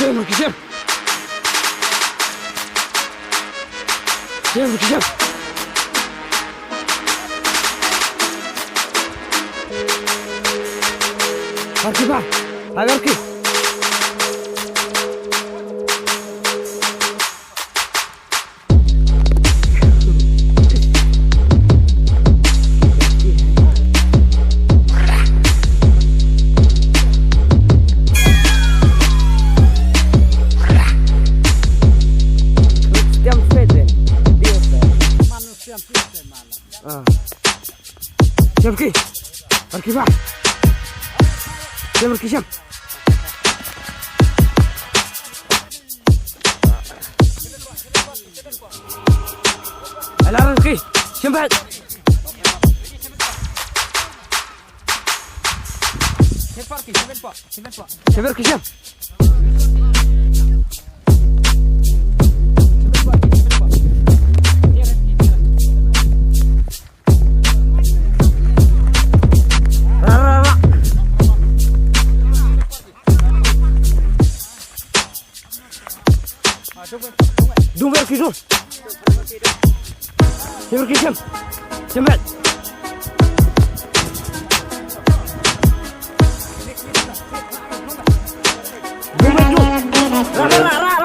Siap, siap. Siap, siap. Parki Pak, agar ki. Siap ki, Parki Pak. Siap ki, siap. Alarm ki, siap. Siap ki, siap. Dung ki dung. Siap ki, siap. Siap. Dung. Ra.